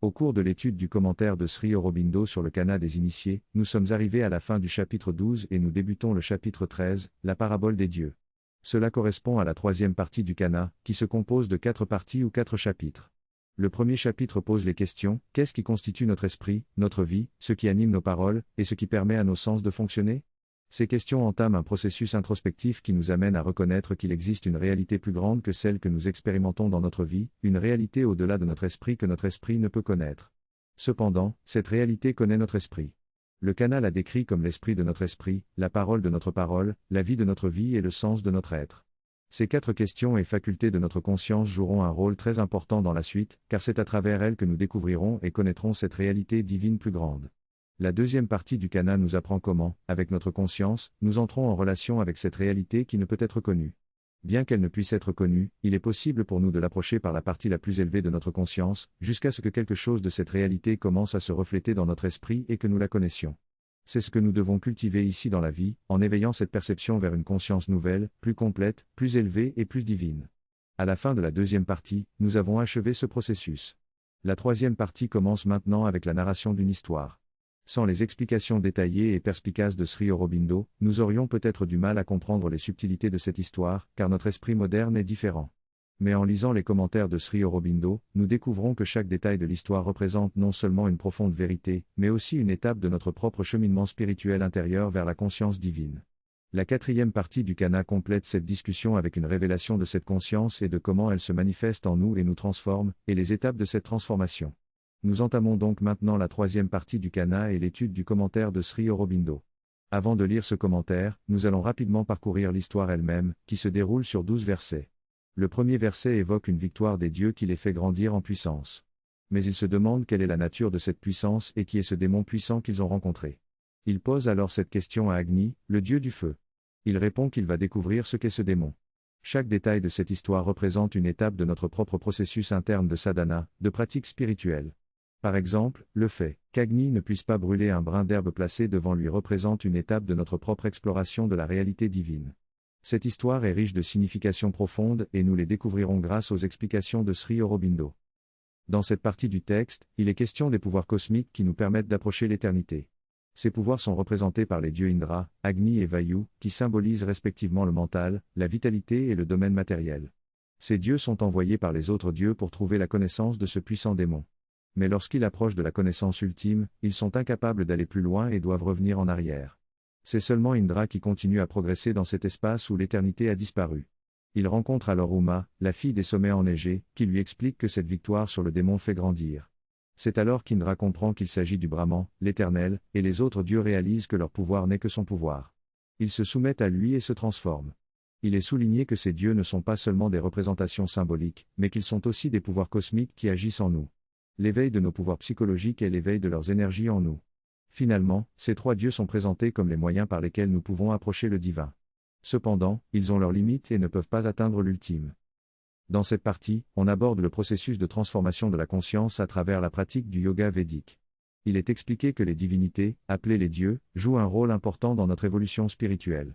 Au cours de l'étude du commentaire de Sri Aurobindo sur le Kana des initiés, nous sommes arrivés à la fin du chapitre 12 et nous débutons le chapitre 13, la parabole des dieux. Cela correspond à la troisième partie du Kana, qui se compose de 4 parties ou 4 chapitres. Le premier chapitre pose les questions: qu'est-ce qui constitue notre esprit, notre vie, ce qui anime nos paroles, et ce qui permet à nos sens de fonctionner? Ces questions entament un processus introspectif qui nous amène à reconnaître qu'il existe une réalité plus grande que celle que nous expérimentons dans notre vie, une réalité au-delà de notre esprit que notre esprit ne peut connaître. Cependant, cette réalité connaît notre esprit. Le Kana la décrit comme l'esprit de notre esprit, la parole de notre parole, la vie de notre vie et le sens de notre être. Ces 4 questions et facultés de notre conscience joueront un rôle très important dans la suite, car c'est à travers elles que nous découvrirons et connaîtrons cette réalité divine plus grande. La deuxième partie du Kana nous apprend comment, avec notre conscience, nous entrons en relation avec cette réalité qui ne peut être connue. Bien qu'elle ne puisse être connue, il est possible pour nous de l'approcher par la partie la plus élevée de notre conscience, jusqu'à ce que quelque chose de cette réalité commence à se refléter dans notre esprit et que nous la connaissions. C'est ce que nous devons cultiver ici dans la vie, en éveillant cette perception vers une conscience nouvelle, plus complète, plus élevée et plus divine. À la fin de la deuxième partie, nous avons achevé ce processus. La troisième partie commence maintenant avec la narration d'une histoire. Sans les explications détaillées et perspicaces de Sri Aurobindo, nous aurions peut-être du mal à comprendre les subtilités de cette histoire, car notre esprit moderne est différent. Mais en lisant les commentaires de Sri Aurobindo, nous découvrons que chaque détail de l'histoire représente non seulement une profonde vérité, mais aussi une étape de notre propre cheminement spirituel intérieur vers la conscience divine. La quatrième partie du Kana complète cette discussion avec une révélation de cette conscience et de comment elle se manifeste en nous et nous transforme, et les étapes de cette transformation. Nous entamons donc maintenant la troisième partie du Kana et l'étude du commentaire de Sri Aurobindo. Avant de lire ce commentaire, nous allons rapidement parcourir l'histoire elle-même, qui se déroule sur 12 versets. Le premier verset évoque une victoire des dieux qui les fait grandir en puissance. Mais ils se demandent quelle est la nature de cette puissance et qui est ce démon puissant qu'ils ont rencontré. Il pose alors cette question à Agni, le dieu du feu. Il répond qu'il va découvrir ce qu'est ce démon. Chaque détail de cette histoire représente une étape de notre propre processus interne de sadhana, de pratique spirituelle. Par exemple, le fait qu'Agni ne puisse pas brûler un brin d'herbe placé devant lui représente une étape de notre propre exploration de la réalité divine. Cette histoire est riche de significations profondes et nous les découvrirons grâce aux explications de Sri Aurobindo. Dans cette partie du texte, il est question des pouvoirs cosmiques qui nous permettent d'approcher l'éternité. Ces pouvoirs sont représentés par les dieux Indra, Agni et Vayu, qui symbolisent respectivement le mental, la vitalité et le domaine matériel. Ces dieux sont envoyés par les autres dieux pour trouver la connaissance de ce puissant démon. Mais lorsqu'ils approchent de la connaissance ultime, ils sont incapables d'aller plus loin et doivent revenir en arrière. C'est seulement Indra qui continue à progresser dans cet espace où l'éternité a disparu. Il rencontre alors Uma, la fille des sommets enneigés, qui lui explique que cette victoire sur le démon fait grandir. C'est alors qu'Indra comprend qu'il s'agit du Brahman, l'Éternel, et les autres dieux réalisent que leur pouvoir n'est que son pouvoir. Ils se soumettent à lui et se transforment. Il est souligné que ces dieux ne sont pas seulement des représentations symboliques, mais qu'ils sont aussi des pouvoirs cosmiques qui agissent en nous. L'éveil de nos pouvoirs psychologiques est l'éveil de leurs énergies en nous. Finalement, ces 3 dieux sont présentés comme les moyens par lesquels nous pouvons approcher le divin. Cependant, ils ont leurs limites et ne peuvent pas atteindre l'ultime. Dans cette partie, on aborde le processus de transformation de la conscience à travers la pratique du yoga védique. Il est expliqué que les divinités, appelées les dieux, jouent un rôle important dans notre évolution spirituelle.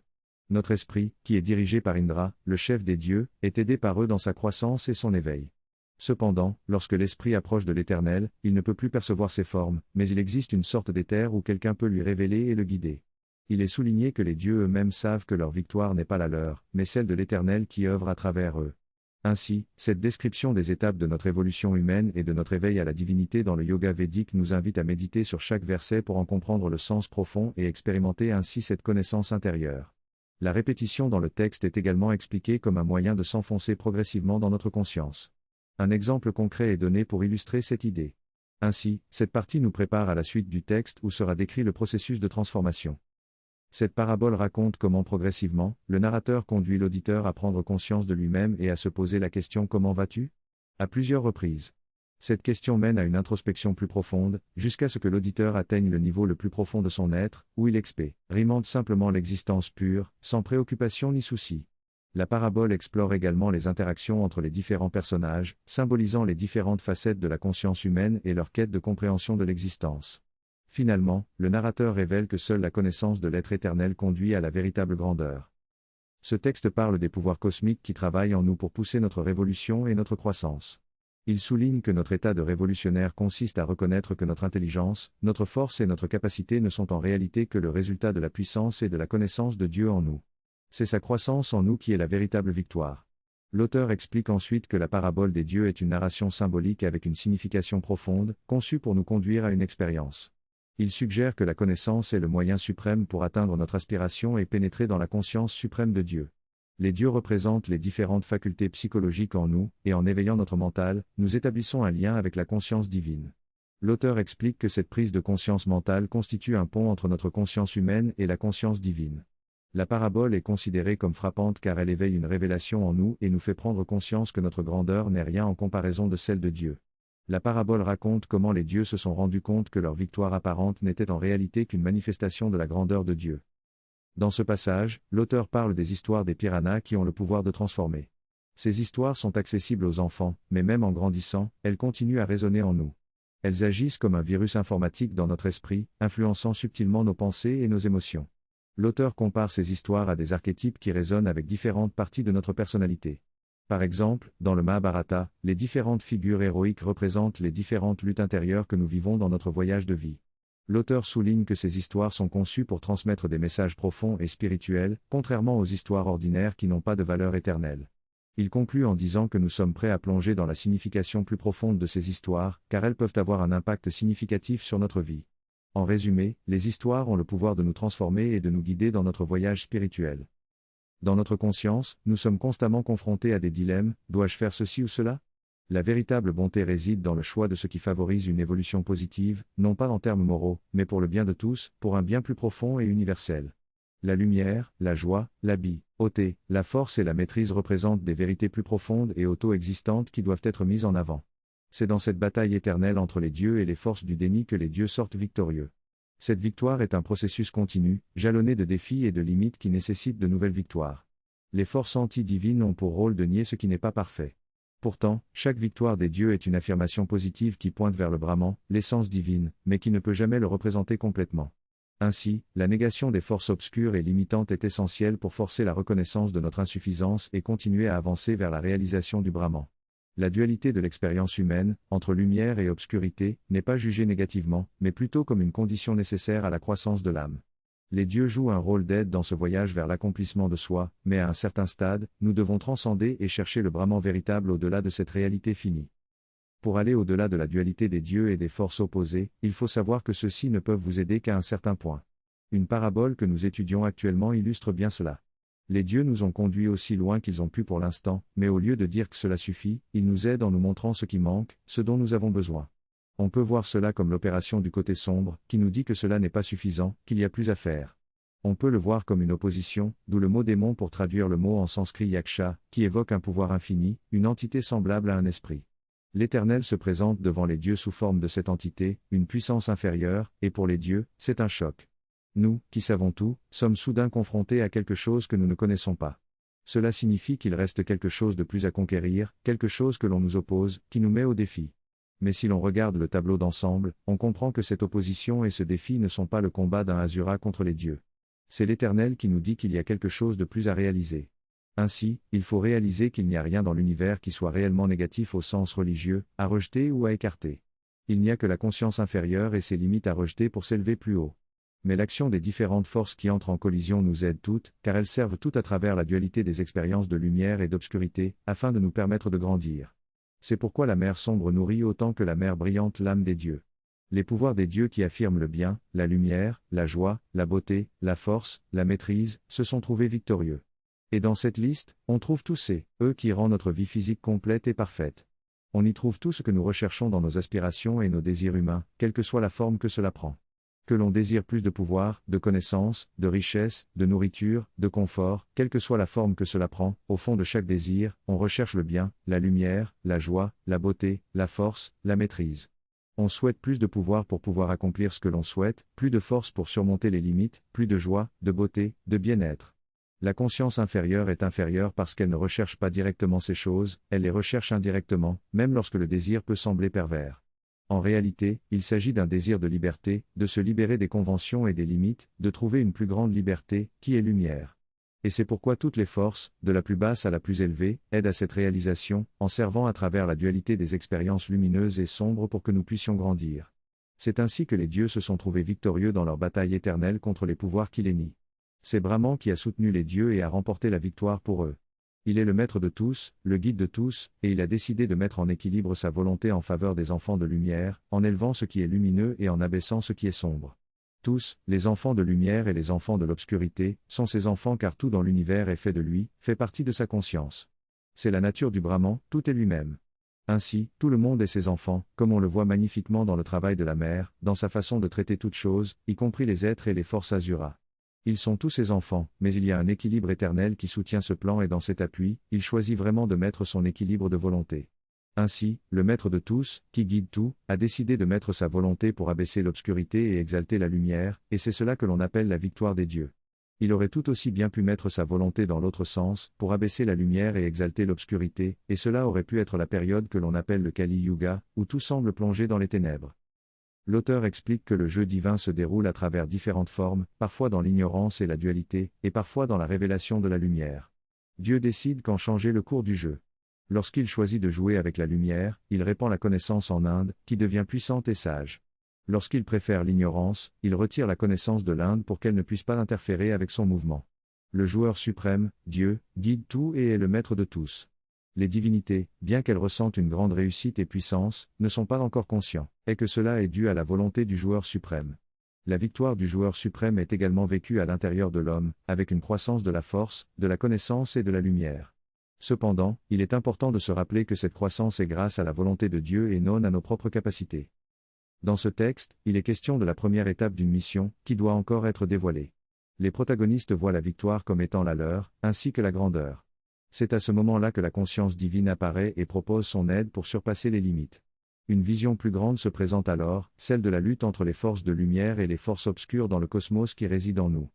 Notre esprit, qui est dirigé par Indra, le chef des dieux, est aidé par eux dans sa croissance et son éveil. Cependant, lorsque l'esprit approche de l'Éternel, il ne peut plus percevoir ses formes, mais il existe une sorte d'éther où quelqu'un peut lui révéler et le guider. Il est souligné que les dieux eux-mêmes savent que leur victoire n'est pas la leur, mais celle de l'Éternel qui œuvre à travers eux. Ainsi, cette description des étapes de notre évolution humaine et de notre éveil à la divinité dans le yoga védique nous invite à méditer sur chaque verset pour en comprendre le sens profond et expérimenter ainsi cette connaissance intérieure. La répétition dans le texte est également expliquée comme un moyen de s'enfoncer progressivement dans notre conscience. Un exemple concret est donné pour illustrer cette idée. Ainsi, cette partie nous prépare à la suite du texte où sera décrit le processus de transformation. Cette parabole raconte comment progressivement, le narrateur conduit l'auditeur à prendre conscience de lui-même et à se poser la question « Comment vas-tu ?» à plusieurs reprises. Cette question mène à une introspection plus profonde, jusqu'à ce que l'auditeur atteigne le niveau le plus profond de son être, où il expérimente simplement l'existence pure, sans préoccupation ni souci. La parabole explore également les interactions entre les différents personnages, symbolisant les différentes facettes de la conscience humaine et leur quête de compréhension de l'existence. Finalement, le narrateur révèle que seule la connaissance de l'être éternel conduit à la véritable grandeur. Ce texte parle des pouvoirs cosmiques qui travaillent en nous pour pousser notre révolution et notre croissance. Il souligne que notre état de révolutionnaire consiste à reconnaître que notre intelligence, notre force et notre capacité ne sont en réalité que le résultat de la puissance et de la connaissance de Dieu en nous. C'est sa croissance en nous qui est la véritable victoire. L'auteur explique ensuite que la parabole des dieux est une narration symbolique avec une signification profonde, conçue pour nous conduire à une expérience. Il suggère que la connaissance est le moyen suprême pour atteindre notre aspiration et pénétrer dans la conscience suprême de Dieu. Les dieux représentent les différentes facultés psychologiques en nous, et en éveillant notre mental, nous établissons un lien avec la conscience divine. L'auteur explique que cette prise de conscience mentale constitue un pont entre notre conscience humaine et la conscience divine. La parabole est considérée comme frappante car elle éveille une révélation en nous et nous fait prendre conscience que notre grandeur n'est rien en comparaison de celle de Dieu. La parabole raconte comment les dieux se sont rendus compte que leur victoire apparente n'était en réalité qu'une manifestation de la grandeur de Dieu. Dans ce passage, l'auteur parle des histoires des piranhas qui ont le pouvoir de transformer. Ces histoires sont accessibles aux enfants, mais même en grandissant, elles continuent à résonner en nous. Elles agissent comme un virus informatique dans notre esprit, influençant subtilement nos pensées et nos émotions. L'auteur compare ces histoires à des archétypes qui résonnent avec différentes parties de notre personnalité. Par exemple, dans le Mahabharata, les différentes figures héroïques représentent les différentes luttes intérieures que nous vivons dans notre voyage de vie. L'auteur souligne que ces histoires sont conçues pour transmettre des messages profonds et spirituels, contrairement aux histoires ordinaires qui n'ont pas de valeur éternelle. Il conclut en disant que nous sommes prêts à plonger dans la signification plus profonde de ces histoires, car elles peuvent avoir un impact significatif sur notre vie. En résumé, les histoires ont le pouvoir de nous transformer et de nous guider dans notre voyage spirituel. Dans notre conscience, nous sommes constamment confrontés à des dilemmes, dois-je faire ceci ou cela ? La véritable bonté réside dans le choix de ce qui favorise une évolution positive, non pas en termes moraux, mais pour le bien de tous, pour un bien plus profond et universel. La lumière, la joie, la beauté, la force et la maîtrise représentent des vérités plus profondes et auto-existantes qui doivent être mises en avant. C'est dans cette bataille éternelle entre les dieux et les forces du déni que les dieux sortent victorieux. Cette victoire est un processus continu, jalonné de défis et de limites qui nécessitent de nouvelles victoires. Les forces anti-divines ont pour rôle de nier ce qui n'est pas parfait. Pourtant, chaque victoire des dieux est une affirmation positive qui pointe vers le Brahman, l'essence divine, mais qui ne peut jamais le représenter complètement. Ainsi, la négation des forces obscures et limitantes est essentielle pour forcer la reconnaissance de notre insuffisance et continuer à avancer vers la réalisation du Brahman. La dualité de l'expérience humaine, entre lumière et obscurité, n'est pas jugée négativement, mais plutôt comme une condition nécessaire à la croissance de l'âme. Les dieux jouent un rôle d'aide dans ce voyage vers l'accomplissement de soi, mais à un certain stade, nous devons transcender et chercher le Brahman véritable au-delà de cette réalité finie. Pour aller au-delà de la dualité des dieux et des forces opposées, il faut savoir que ceux-ci ne peuvent vous aider qu'à un certain point. Une parabole que nous étudions actuellement illustre bien cela. Les dieux nous ont conduits aussi loin qu'ils ont pu pour l'instant, mais au lieu de dire que cela suffit, ils nous aident en nous montrant ce qui manque, ce dont nous avons besoin. On peut voir cela comme l'opération du côté sombre, qui nous dit que cela n'est pas suffisant, qu'il y a plus à faire. On peut le voir comme une opposition, d'où le mot démon pour traduire le mot en sanskrit yaksha, qui évoque un pouvoir infini, une entité semblable à un esprit. L'Éternel se présente devant les dieux sous forme de cette entité, une puissance inférieure, et pour les dieux, c'est un choc. Nous, qui savons tout, sommes soudain confrontés à quelque chose que nous ne connaissons pas. Cela signifie qu'il reste quelque chose de plus à conquérir, quelque chose que l'on nous oppose, qui nous met au défi. Mais si l'on regarde le tableau d'ensemble, on comprend que cette opposition et ce défi ne sont pas le combat d'un Asura contre les dieux. C'est l'Éternel qui nous dit qu'il y a quelque chose de plus à réaliser. Ainsi, il faut réaliser qu'il n'y a rien dans l'univers qui soit réellement négatif au sens religieux, à rejeter ou à écarter. Il n'y a que la conscience inférieure et ses limites à rejeter pour s'élever plus haut. Mais l'action des différentes forces qui entrent en collision nous aide toutes, car elles servent toutes à travers la dualité des expériences de lumière et d'obscurité, afin de nous permettre de grandir. C'est pourquoi la mer sombre nourrit autant que la mer brillante l'âme des dieux. Les pouvoirs des dieux qui affirment le bien, la lumière, la joie, la beauté, la force, la maîtrise, se sont trouvés victorieux. Et dans cette liste, on trouve tous ces « eux » qui rend notre vie physique complète et parfaite. On y trouve tout ce que nous recherchons dans nos aspirations et nos désirs humains, quelle que soit la forme que cela prend. Que l'on désire plus de pouvoir, de connaissances, de richesse, de nourriture, de confort, quelle que soit la forme que cela prend, au fond de chaque désir, on recherche le bien, la lumière, la joie, la beauté, la force, la maîtrise. On souhaite plus de pouvoir pour pouvoir accomplir ce que l'on souhaite, plus de force pour surmonter les limites, plus de joie, de beauté, de bien-être. La conscience inférieure est inférieure parce qu'elle ne recherche pas directement ces choses, elle les recherche indirectement, même lorsque le désir peut sembler pervers. En réalité, il s'agit d'un désir de liberté, de se libérer des conventions et des limites, de trouver une plus grande liberté, qui est lumière. Et c'est pourquoi toutes les forces, de la plus basse à la plus élevée, aident à cette réalisation, en servant à travers la dualité des expériences lumineuses et sombres pour que nous puissions grandir. C'est ainsi que les dieux se sont trouvés victorieux dans leur bataille éternelle contre les pouvoirs qui les nient. C'est Brahman qui a soutenu les dieux et a remporté la victoire pour eux. Il est le maître de tous, le guide de tous, et il a décidé de mettre en équilibre sa volonté en faveur des enfants de lumière, en élevant ce qui est lumineux et en abaissant ce qui est sombre. Tous, les enfants de lumière et les enfants de l'obscurité, sont ses enfants car tout dans l'univers est fait de lui, fait partie de sa conscience. C'est la nature du Brahman, tout est lui-même. Ainsi, tout le monde est ses enfants, comme on le voit magnifiquement dans le travail de la mère, dans sa façon de traiter toutes choses, y compris les êtres et les forces Asura. Ils sont tous ses enfants, mais il y a un équilibre éternel qui soutient ce plan et dans cet appui, il choisit vraiment de mettre son équilibre de volonté. Ainsi, le maître de tous, qui guide tout, a décidé de mettre sa volonté pour abaisser l'obscurité et exalter la lumière, et c'est cela que l'on appelle la victoire des dieux. Il aurait tout aussi bien pu mettre sa volonté dans l'autre sens, pour abaisser la lumière et exalter l'obscurité, et cela aurait pu être la période que l'on appelle le Kali Yuga, où tout semble plongé dans les ténèbres. L'auteur explique que le jeu divin se déroule à travers différentes formes, parfois dans l'ignorance et la dualité, et parfois dans la révélation de la lumière. Dieu décide quand changer le cours du jeu. Lorsqu'il choisit de jouer avec la lumière, il répand la connaissance en Inde, qui devient puissante et sage. Lorsqu'il préfère l'ignorance, il retire la connaissance de l'Inde pour qu'elle ne puisse pas interférer avec son mouvement. Le joueur suprême, Dieu, guide tout et est le maître de tous. Les divinités, bien qu'elles ressentent une grande réussite et puissance, ne sont pas encore conscients, et que cela est dû à la volonté du joueur suprême. La victoire du joueur suprême est également vécue à l'intérieur de l'homme, avec une croissance de la force, de la connaissance et de la lumière. Cependant, il est important de se rappeler que cette croissance est grâce à la volonté de Dieu et non à nos propres capacités. Dans ce texte, il est question de la première étape d'une mission, qui doit encore être dévoilée. Les protagonistes voient la victoire comme étant la leur, ainsi que la grandeur. C'est à ce moment-là que la conscience divine apparaît et propose son aide pour surpasser les limites. Une vision plus grande se présente alors, celle de la lutte entre les forces de lumière et les forces obscures dans le cosmos qui résident en nous.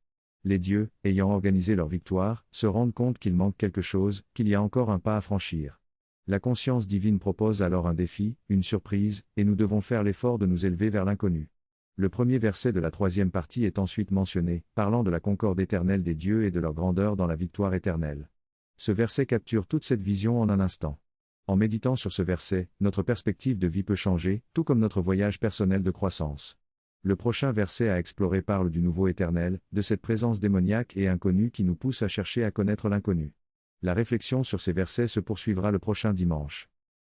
Les dieux, ayant organisé leur victoire, se rendent compte qu'il manque quelque chose, qu'il y a encore un pas à franchir. La conscience divine propose alors un défi, une surprise, et nous devons faire l'effort de nous élever vers l'inconnu. Le premier verset de la troisième partie est ensuite mentionné, parlant de la concorde éternelle des dieux et de leur grandeur dans la victoire éternelle. Ce verset capture toute cette vision en un instant. En méditant sur ce verset, notre perspective de vie peut changer, tout comme notre voyage personnel de croissance. Le prochain verset à explorer parle du nouveau éternel, de cette présence démoniaque et inconnue qui nous pousse à chercher à connaître l'inconnu. La réflexion sur ces versets se poursuivra le prochain dimanche.